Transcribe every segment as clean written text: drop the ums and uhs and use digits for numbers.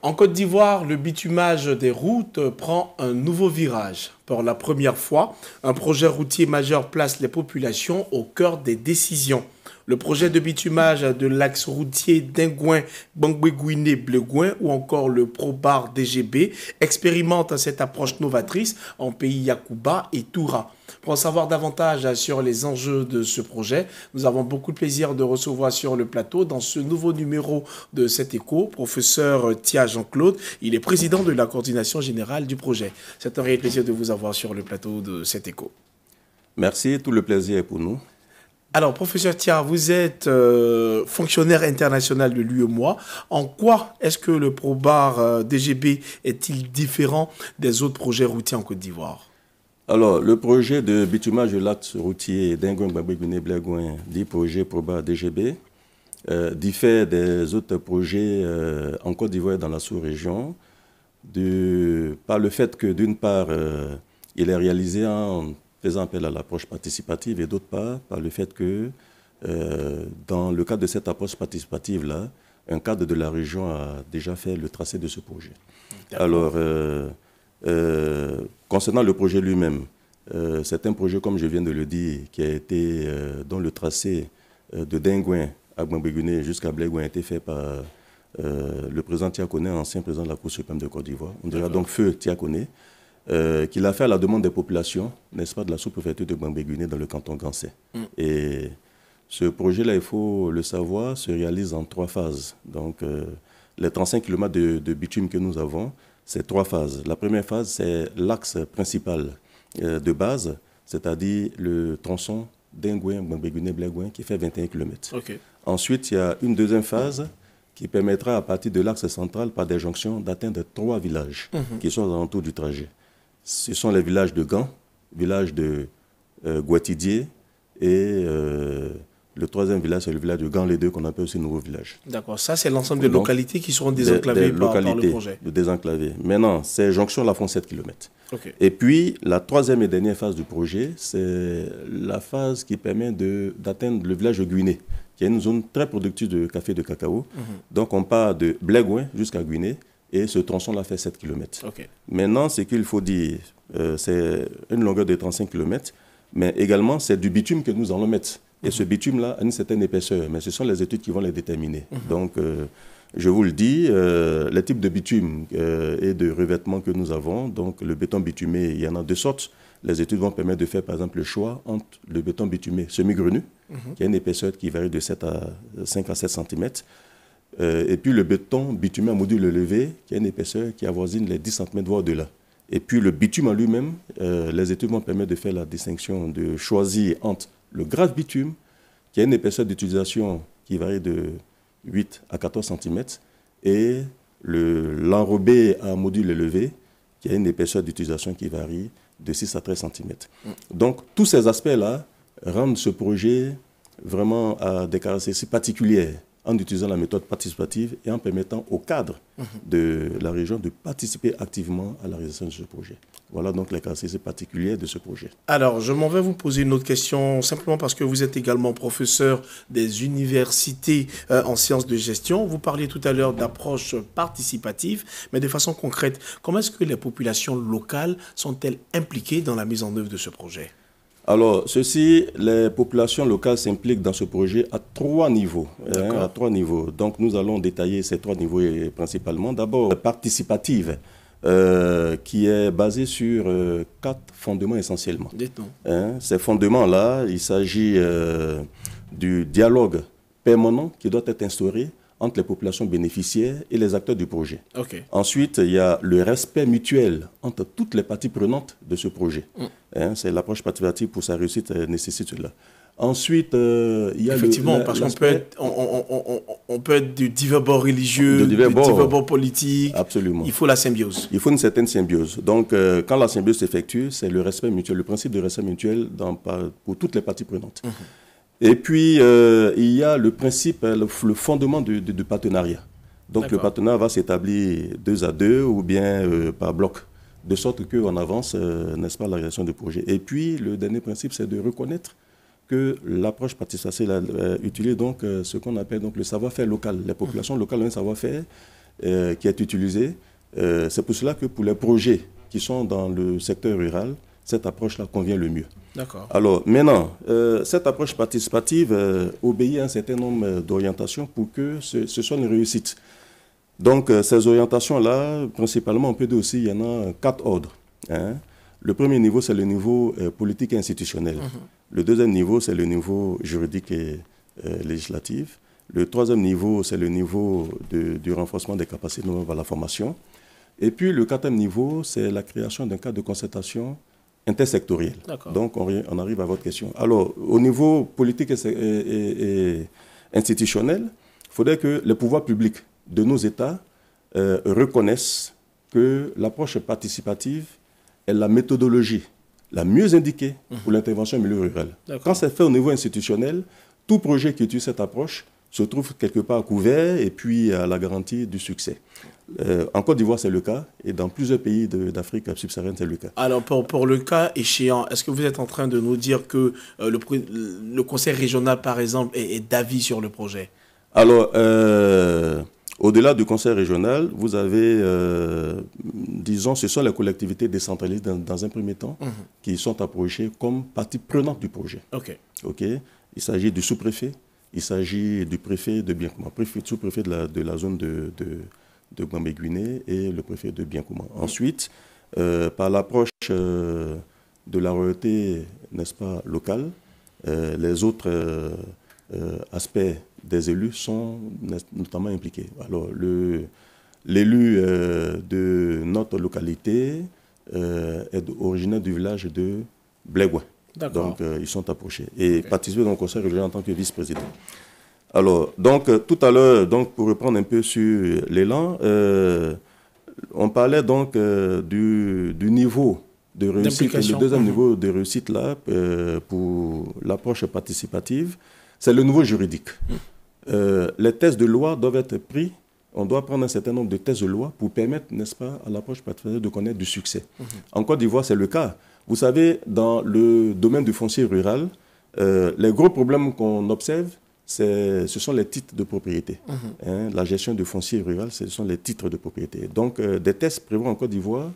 En Côte d'Ivoire, le bitumage des routes prend un nouveau virage. Pour la première fois, un projet routier majeur place les populations au cœur des décisions. Le projet de bitumage de l'axe routier d'Ingouin, Bangbeguiné, Bleugouin ou encore le ProBar DGB expérimente cette approche novatrice en pays Yacouba et Toura. Pour en savoir davantage sur les enjeux de ce projet, nous avons beaucoup de plaisir de recevoir sur le plateau dans ce nouveau numéro de cet écho, professeur Tia Jean-Claude. Il est président de la coordination générale du projet. C'est un réel plaisir de vous avoir sur le plateau de cet écho. Merci, tout le plaisir est pour nous. Alors, professeur Tia, vous êtes fonctionnaire international de l'UEMOA. En quoi est-ce que le ProBar DGB est-il différent des autres projets routiers en Côte d'Ivoire? Alors, le projet de bitumage de l'axe routier d'Ingouin, Bangbeguiné, Bleugouin, dit projet ProBar DGB, diffère des autres projets en Côte d'Ivoire et dans la sous-région par le fait que, d'une part, il est réalisé en faisant appel à l'approche participative et d'autre part, par le fait que, dans le cadre de cette approche participative-là, un cadre de la région a déjà fait le tracé de ce projet. Alors, concernant le projet lui-même, c'est un projet, comme je viens de le dire, qui a été, dont le tracé de Dingouin à Bangbeguiné jusqu'à Bleugouin a été fait par le président Tiakoné, ancien président de la Cour suprême de Côte d'Ivoire. On dirait donc Feu Tiakoné, qu'il a fait à la demande des populations, n'est-ce pas, de la sous-préfecture de Bangbeguiné dans le canton Gansé. Et ce projet-là, il faut le savoir, se réalise en 3 phases. Donc, les 35 km de bitume que nous avons, c'est 3 phases. La première phase, c'est l'axe principal de base, c'est-à-dire le tronçon d'Ingouin, Bangbeguiné, Bleugouin, qui fait 21 km. Okay. Ensuite, il y a une deuxième phase qui permettra, à partir de l'axe central, par des jonctions, d'atteindre 3 villages qui sont alentour du trajet. Ce sont les villages de Gand, village de Guatidier et le troisième village, c'est le village de Gand-les-Deux, qu'on appelle aussi Nouveau Village. D'accord, ça c'est l'ensemble des localités qui seront désenclavées par le projet. Désenclavées. Maintenant, ces jonctions-là font 7 km. Okay. Et puis, la troisième et dernière phase du projet, c'est la phase qui permet d'atteindre le village de Guiné, qui est une zone très productive de café et de cacao. Donc, on part de Bleugouin jusqu'à Guiné, et ce tronçon-là fait 7 km. Okay. Maintenant, ce qu'il faut dire, c'est une longueur de 35 km, mais également, c'est du bitume que nous allons mettre. Et ce bitume-là a une certaine épaisseur, mais ce sont les études qui vont les déterminer. Donc, je vous le dis, les types de bitume et de revêtement que nous avons, donc le béton bitumé, il y en a 2 sortes. Les études vont permettre de faire, par exemple, le choix entre le béton bitumé semi-grenu, qui a une épaisseur qui varie de 5 à 7 cm, et puis le béton bitumé à module élevé, qui a une épaisseur qui avoisine les 10 cm, voire au-delà. Et puis le bitume en lui-même, les études vont permettre de faire la distinction, de choisir entre le grave bitume, qui a une épaisseur d'utilisation qui varie de 8 à 14 cm, et l'enrobé à module élevé, qui a une épaisseur d'utilisation qui varie de 6 à 13 cm. Donc, tous ces aspects-là rendent ce projet vraiment à des caractéristiques particulières en utilisant la méthode participative et en permettant au cadre de la région de participer activement à la réalisation de ce projet. Voilà donc les caractéristiques particulières de ce projet. Alors, je m'en vais vous poser une autre question, simplement parce que vous êtes également professeur des universités en sciences de gestion. Vous parliez tout à l'heure d'approche participative, mais de façon concrète, comment est-ce que les populations locales sont-elles impliquées dans la mise en œuvre de ce projet ? Alors, les populations locales s'impliquent dans ce projet à 3 niveaux. À 3 niveaux. Donc, nous allons détailler ces 3 niveaux principalement. D'abord, participative, qui est basée sur 4 fondements essentiellement. Ces fondements-là, il s'agit du dialogue permanent qui doit être instauré entre les populations bénéficiaires et les acteurs du projet. Okay. Ensuite, il y a le respect mutuel entre toutes les parties prenantes de ce projet. C'est l'approche participative pour sa réussite nécessite cela. Ensuite, il y a effectivement, parce qu'on peut être de divers bords religieux, de divers bords politiques. Absolument. Il faut la symbiose. Il faut une certaine symbiose. Donc, quand la symbiose s'effectue, c'est le respect mutuel, le principe de respect mutuel pour toutes les parties prenantes. Et puis, il y a le principe, le fondement du partenariat. Donc, le partenariat va s'établir 2 à 2 ou bien par bloc, de sorte qu'on avance, n'est-ce pas, la réalisation du projet. Et puis, le dernier principe, c'est de reconnaître que l'approche participative utilise donc ce qu'on appelle donc le savoir-faire local. Les populations locales ont un savoir-faire qui est utilisée. C'est pour cela que pour les projets qui sont dans le secteur rural, cette approche-là convient le mieux. D'accord. Alors maintenant, cette approche participative obéit à un certain nombre d'orientations pour que ce soit une réussite. Donc ces orientations-là, principalement, on peut dire aussi, il y en a 4 ordres. Hein. Le premier niveau, c'est le niveau politique et institutionnel. Le deuxième niveau, c'est le niveau juridique et législatif. Le troisième niveau, c'est le niveau du renforcement des capacités à la formation. Et puis le quatrième niveau, c'est la création d'un cadre de concertation intersectoriel. Donc on arrive à votre question. Alors, au niveau politique et institutionnel, il faudrait que les pouvoirs publics de nos États reconnaissent que l'approche participative est la méthodologie la mieux indiquée pour l'intervention au milieu rural. Quand c'est fait au niveau institutionnel, tout projet qui utilise cette approche se trouve quelque part couvert et puis à la garantie du succès. En Côte d'Ivoire, c'est le cas, et dans plusieurs pays d'Afrique subsaharienne, c'est le cas. Alors, pour le cas échéant, est-ce que vous êtes en train de nous dire que le conseil régional, par exemple, est d'avis sur le projet? Alors, au-delà du conseil régional, vous avez, disons, ce sont les collectivités décentralisées dans un premier temps qui sont approchées comme partie prenante du projet. OK. Il s'agit du sous-préfet, il s'agit du préfet de Bienkouma, sous-préfet de la zone de Gbambé-Guinée et le préfet de Bienkouma. Ensuite, par l'approche de la royauté, n'est-ce pas, locale, les autres aspects des élus sont notamment impliqués. Alors, l'élu de notre localité est originaire du village de Blégoué. Donc, ils sont approchés et participent dans le conseil régional en tant que vice-président. Alors, donc, tout à l'heure, pour reprendre un peu sur l'élan, on parlait donc du niveau de réussite. Le deuxième niveau de réussite, là, pour l'approche participative, c'est le niveau juridique. Les tests de loi doivent être pris. On doit prendre un certain nombre de tests de loi pour permettre, n'est-ce pas, à l'approche participative de connaître du succès. En Côte d'Ivoire, c'est le cas. Vous savez, dans le domaine du foncier rural, les gros problèmes qu'on observe, ce sont les titres de propriété. La gestion du foncier rural, ce sont les titres de propriété. Donc, des tests prévoient en Côte d'Ivoire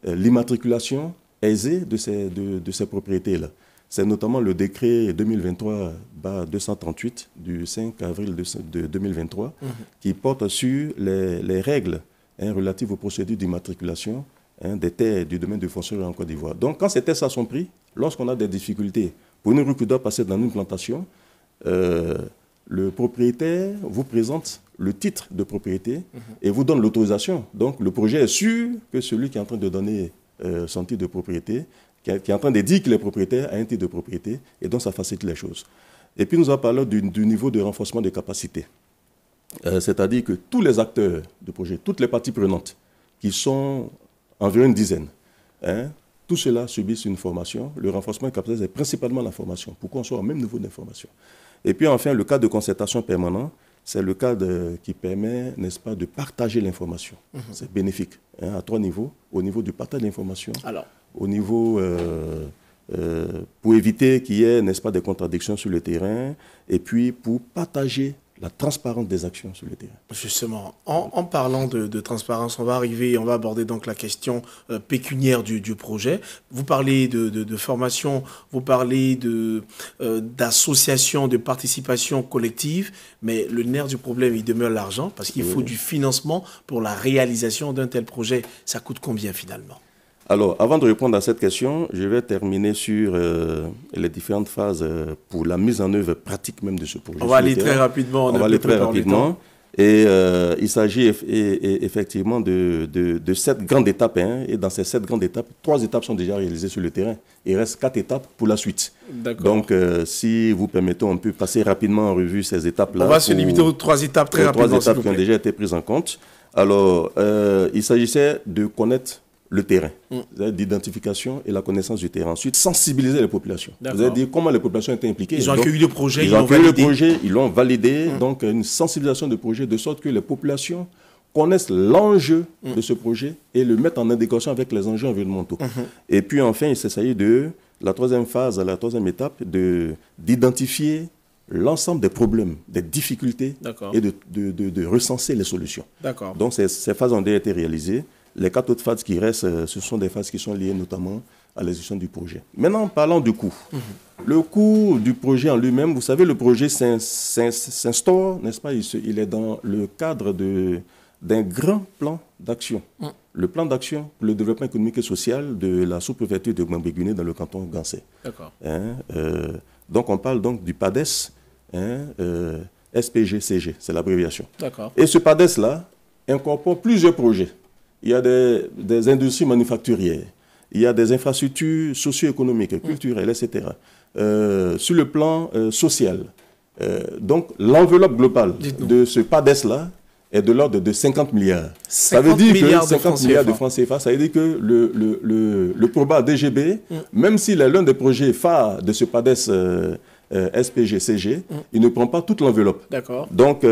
l'immatriculation aisée de ces propriétés-là. C'est notamment le décret 2023-238 du 5 avril de 2023 qui porte sur les règles relatives aux procédures d'immatriculation des terres du domaine du foncier en Côte d'Ivoire. Donc, quand ces tests sont pris, lorsqu'on a des difficultés pour une rue qui doit passer dans une plantation, le propriétaire vous présente le titre de propriété et vous donne l'autorisation. Donc, le projet est sûr que celui qui est en train de donner son titre de propriété, qui est en train de dire qu'il est propriétaire, a un titre de propriété, et donc ça facilite les choses. Et puis, nous avons parlé du niveau de renforcement des capacités. C'est-à-dire que tous les acteurs du projet, toutes les parties prenantes, qui sont environ une dizaine, tout cela subissent une formation. Le renforcement des capacités, c'est principalement la formation, pour qu'on soit au même niveau d'information. Et puis enfin, le cadre de concertation permanent, c'est le cadre qui permet, n'est-ce pas, de partager l'information. C'est bénéfique, à 3 niveaux. Au niveau du partage de l'information, au niveau pour éviter qu'il y ait, n'est-ce pas, des contradictions sur le terrain, et puis pour partager la transparence des actions sur le terrain. Justement, en parlant de transparence, on va aborder donc la question pécuniaire du projet. Vous parlez de formation, vous parlez d'association, de participation collective, mais le nerf du problème, il demeure l'argent, parce qu'il faut du financement pour la réalisation d'un tel projet. Ça coûte combien finalement ? Alors, avant de répondre à cette question, je vais terminer sur les différentes phases pour la mise en œuvre pratique même de ce projet. On va aller très rapidement. On va aller très rapidement. Et il s'agit effectivement de 7 grandes étapes. Et dans ces 7 grandes étapes, 3 étapes sont déjà réalisées sur le terrain. Il reste 4 étapes pour la suite. Donc, si vous permettez, on peut passer rapidement en revue ces étapes-là. On va se limiter aux 3 étapes très rapidement. 3 étapes qui ont déjà été prises en compte. Alors, il s'agissait de connaître le terrain, d'identification et la connaissance du terrain. Ensuite, sensibiliser les populations. Vous avez dit comment les populations étaient impliquées. Ils ont accueilli le projet, ils l'ont accueilli le projet, ils l'ont validé. Donc, une sensibilisation de projet de sorte que les populations connaissent l'enjeu de ce projet et le mettent en adéquation avec les enjeux environnementaux. Et puis, enfin, il s'agit de la troisième phase, la troisième étape, d'identifier l'ensemble des problèmes, des difficultés et de recenser les solutions. Donc ces phases ont déjà été réalisées. Les 4 autres phases qui restent, ce sont des phases qui sont liées notamment à l'exécution du projet. Maintenant, parlons du coût. Le coût du projet en lui-même, vous savez, le projet s'instaure, n'est-ce pas? Il est dans le cadre d'un grand plan d'action. Le plan d'action pour le développement économique et social de la sous-préfecture de Gbangbe-Guinée dans le canton Gansé. Donc on parle donc du PADES, SPG-CG, c'est l'abréviation. Et ce PADES-là incorpore plusieurs projets. Il y a des industries manufacturières, il y a des infrastructures socio-économiques, culturelles, etc. Sur le plan social, donc l'enveloppe globale de ce PADES-là est de l'ordre de 50 milliards. Ça veut dire que 50 milliards de francs CFA, ça veut dire que le PROBA DGB, même s'il est l'un des projets phares de ce PADES SPG-CG, il ne prend pas toute l'enveloppe. Donc,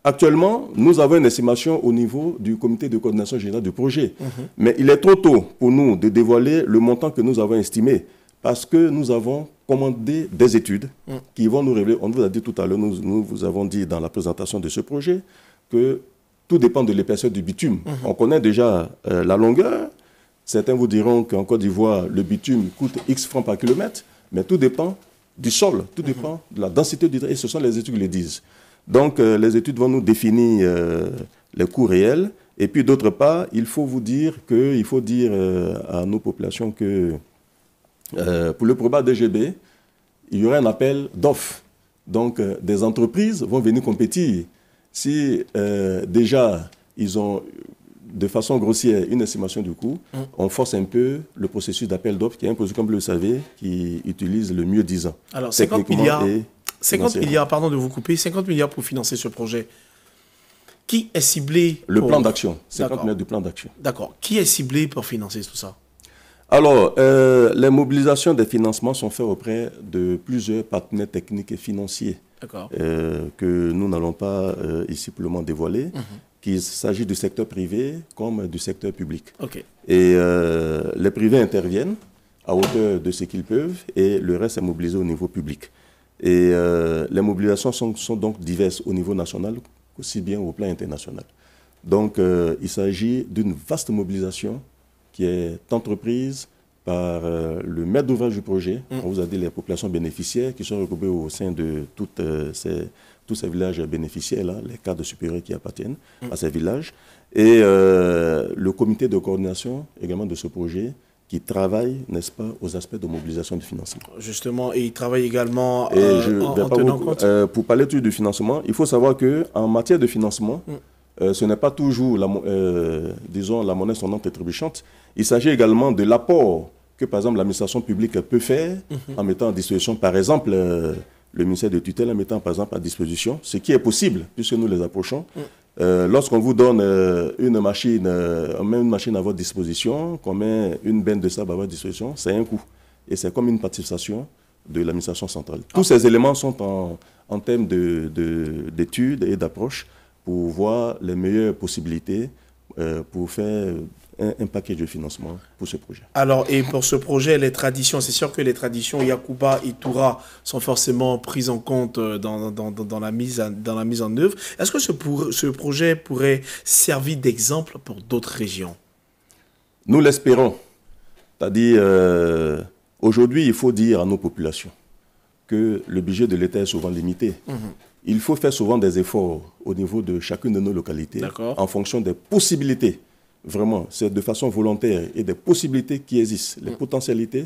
actuellement, nous avons une estimation au niveau du comité de coordination générale du projet. Mais il est trop tôt pour nous de dévoiler le montant que nous avons estimé parce que nous avons commandé des études qui vont nous révéler, on vous a dit tout à l'heure, nous vous avons dit dans la présentation de ce projet que tout dépend de l'épaisseur du bitume. On connaît déjà la longueur. Certains vous diront qu'en Côte d'Ivoire, le bitume coûte X francs par kilomètre, mais tout dépend du sol, tout dépend de la densité du terrain, et ce sont les études qui le disent. Donc, les études vont nous définir les coûts réels. Et puis, d'autre part, il faut dire à nos populations que pour le PROBA DGB, il y aurait un appel d'offres. Donc, des entreprises vont venir compétir. Si déjà, ils ont de façon grossière une estimation du coût, on force un peu le processus d'appel d'offres, qui est un processus, comme vous le savez, qui utilise le mieux disant. Alors, 50 milliards, pardon de vous couper, 50 milliards pour financer ce projet. Qui est ciblé Le plan d'action, 50 milliards du plan d'action. D'accord. Qui est ciblé pour financer tout ça? Alors, les mobilisations des financements sont faites auprès de plusieurs partenaires techniques et financiers que nous n'allons pas ici pour le moment dévoiler, qu'il s'agit du secteur privé comme du secteur public. Et les privés interviennent à hauteur de ce qu'ils peuvent et le reste est mobilisé au niveau public. Et les mobilisations sont donc diverses au niveau national, aussi bien au plan international. Donc, il s'agit d'une vaste mobilisation qui est entreprise par le maître d'ouvrage du projet. On vous a dit les populations bénéficiaires qui sont regroupées au sein de tous ces villages bénéficiaires-là, les cadres supérieurs qui appartiennent à ces villages. Et le comité de coordination également de ce projet qui travaille, n'est-ce pas, aux aspects de mobilisation du financement. Justement, et il travaille également en tenant compte. Pour parler du financement, il faut savoir qu'en matière de financement, ce n'est pas toujours, disons, la monnaie sonnante et trébuchante. Il s'agit également de l'apport que, par exemple, l'administration publique peut faire en mettant à disposition, par exemple, le ministère de tutelle, en mettant, par exemple, à disposition, ce qui est possible, puisque nous les approchons. Lorsqu'on vous donne une machine, on met une machine à votre disposition, qu'on met une benne de sable à votre disposition, c'est un coût. Et c'est comme une participation de l'administration centrale. Tous ces éléments sont en termes d'études et d'approches pour voir les meilleures possibilités pour faire un paquet de financement pour ce projet. Alors, et pour ce projet, les traditions, c'est sûr que les traditions Yakuba et Toura sont forcément prises en compte dans la mise en œuvre. Est-ce que ce projet pourrait servir d'exemple pour d'autres régions? Nous l'espérons. C'est-à-dire, aujourd'hui, il faut dire à nos populations que le budget de l'État est souvent limité. Il faut faire souvent des efforts au niveau de chacune de nos localités en fonction des possibilités. Vraiment, c'est de façon volontaire et des possibilités qui existent, les potentialités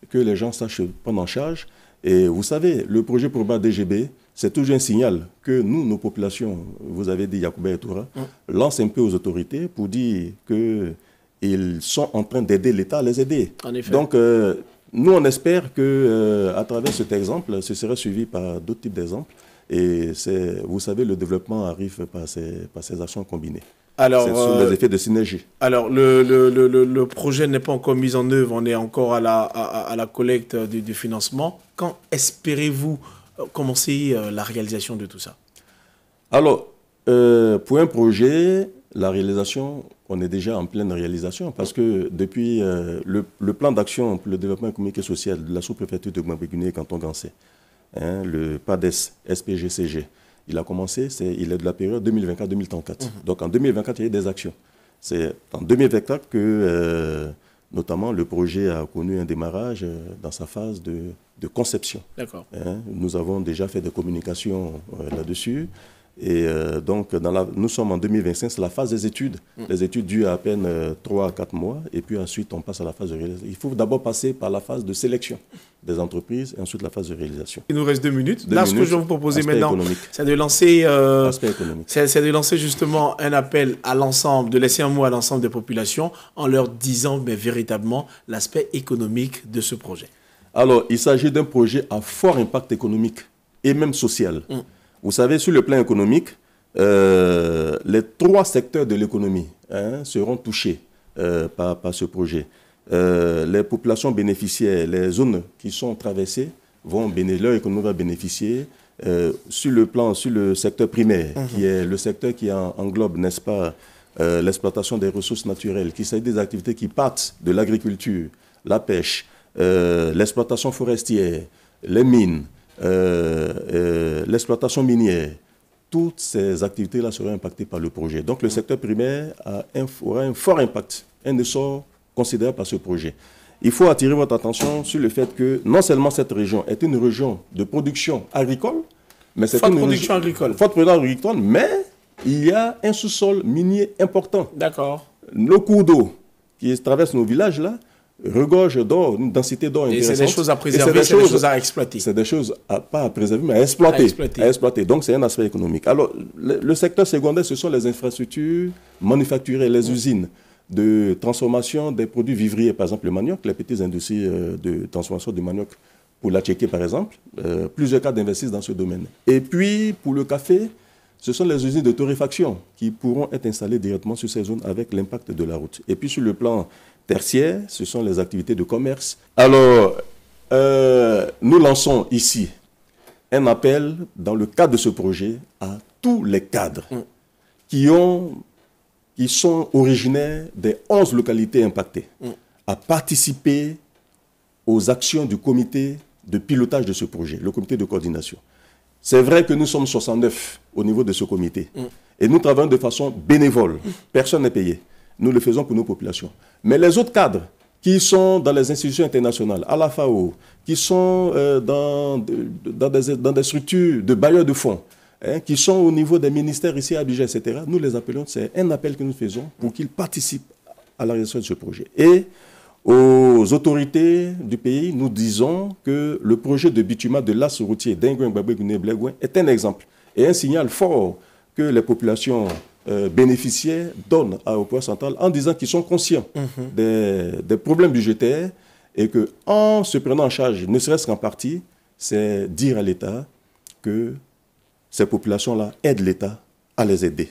que les gens sachent prendre en charge. Et vous savez, le projet PROBA DGB, c'est toujours un signal que nous, nos populations, vous avez dit Yakuba et Toura, lancent un peu aux autorités pour dire qu'ils sont en train d'aider l'État à les aider. Donc, nous, on espère qu'à travers cet exemple, ce sera suivi par d'autres types d'exemples. Et vous savez, le développement arrive par ces actions combinées. Alors, ce sont des effets de synergie. Alors, le projet n'est pas encore mis en œuvre, on est encore à la collecte du financement. Quand espérez-vous commencer la réalisation de tout ça? Alors, pour un projet, la réalisation, on est déjà en pleine réalisation parce que depuis le plan d'action pour le développement économique et social de la sous-préfecture de Gbangbe-Guinée, canton Gansé, hein, le PADES, SPGCG. Il a commencé, il est de la période 2024-2034. Donc en 2024, il y a eu des actions. C'est en 2024 que, notamment, le projet a connu un démarrage dans sa phase de conception. D'accord. Hein, nous avons déjà fait des communications là-dessus. Et donc, nous sommes en 2025, c'est la phase des études. Les études durent à peine 3 à 4 mois. Et puis ensuite, on passe à la phase de réalisation. Il faut d'abord passer par la phase de sélection des entreprises et ensuite la phase de réalisation. Il nous reste 2 minutes. Là, ce que je vais vous proposer maintenant, c'est de lancer, c'est de lancer justement un appel à l'ensemble, de laisser un mot à l'ensemble des populations en leur disant mais, véritablement l'aspect économique de ce projet. Alors, il s'agit d'un projet à fort impact économique et même social. Vous savez, sur le plan économique, les 3 secteurs de l'économie seront touchés par ce projet. Les populations bénéficiaires, les zones qui sont traversées, leur économie va bénéficier. Sur le secteur primaire, qui est le secteur qui englobe, n'est-ce pas, l'exploitation des ressources naturelles, qui s'agit des activités qui partent de l'agriculture, la pêche, l'exploitation forestière, les mines, l'exploitation minière, toutes ces activités-là seront impactées par le projet. Donc le secteur primaire aura un fort impact, un essor considérable par ce projet. Il faut attirer votre attention sur le fait que non seulement cette région est une région de production agricole, mais c'est une production agricole. Forte production agricole, mais il y a un sous-sol minier important. D'accord. Nos cours d'eau qui traversent nos villages là regorge d'or, une densité d'or intéressante. Et c'est des choses à préserver, c'est des choses à exploiter. C'est des choses pas à préserver, mais à exploiter. Donc, c'est un aspect économique. Alors, le secteur secondaire, ce sont les infrastructures manufacturières, les usines de transformation des produits vivriers, par exemple le manioc, les petites industries de transformation du manioc pour la Tchéquie, par exemple. Plusieurs cas d'investissement dans ce domaine. Et puis, pour le café, ce sont les usines de torréfaction qui pourront être installées directement sur ces zones avec l'impact de la route. Et puis, sur le plan tertiaire, ce sont les activités de commerce. Alors, nous lançons ici un appel dans le cadre de ce projet à tous les cadres qui sont originaires des 11 localités impactées à participer aux actions du comité de pilotage de ce projet, le comité de coordination. C'est vrai que nous sommes 69 au niveau de ce comité et nous travaillons de façon bénévole. Personne n'est payé. Nous le faisons pour nos populations. Mais les autres cadres qui sont dans les institutions internationales, à la FAO, qui sont dans des structures de bailleurs de fonds, qui sont au niveau des ministères ici à Abidjan, etc., nous les appelons, c'est un appel que nous faisons pour qu'ils participent à la réalisation de ce projet. Et aux autorités du pays, nous disons que le projet de bitumat de l'axe routier d'Engouin-Gbagbe-Guinée-Blégouin est un exemple et un signal fort que les populations bénéficiaires donnent au pouvoir central en disant qu'ils sont conscients des problèmes budgétaires et qu'en se prenant en charge, ne serait-ce qu'en partie, c'est dire à l'État que ces populations-là aident l'État à les aider.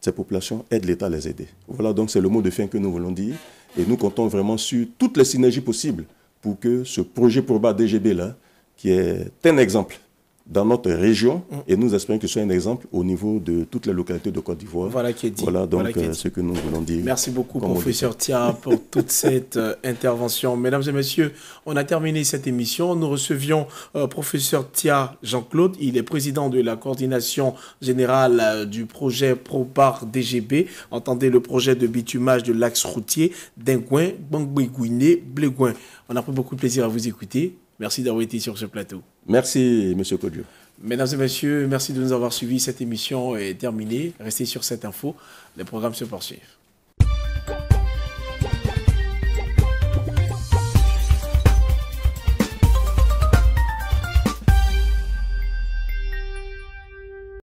Ces populations aident l'État à les aider. Voilà, donc c'est le mot de fin que nous voulons dire. Et nous comptons vraiment sur toutes les synergies possibles pour que ce projet Proba DGB-là, qui est un exemple dans notre région, et nous espérons que ce soit un exemple au niveau de toutes les localités de Côte d'Ivoire. Voilà qui est dit. Voilà donc ce que nous voulons dire. Merci beaucoup, professeur Tia, pour toute cette intervention. Mesdames et messieurs, on a terminé cette émission. Nous recevions professeur Tia Jean-Claude. Il est président de la coordination générale du projet Probar DGB. Entendez le projet de bitumage de l'axe routier d'Engouin, Gbagbe-Guinée, Blégouin. On a pris beaucoup de plaisir à vous écouter. Merci d'avoir été sur ce plateau. Merci, M. Kodjo. Mesdames et messieurs, merci de nous avoir suivis. Cette émission est terminée. Restez sur cette info. Les programmes se poursuivent.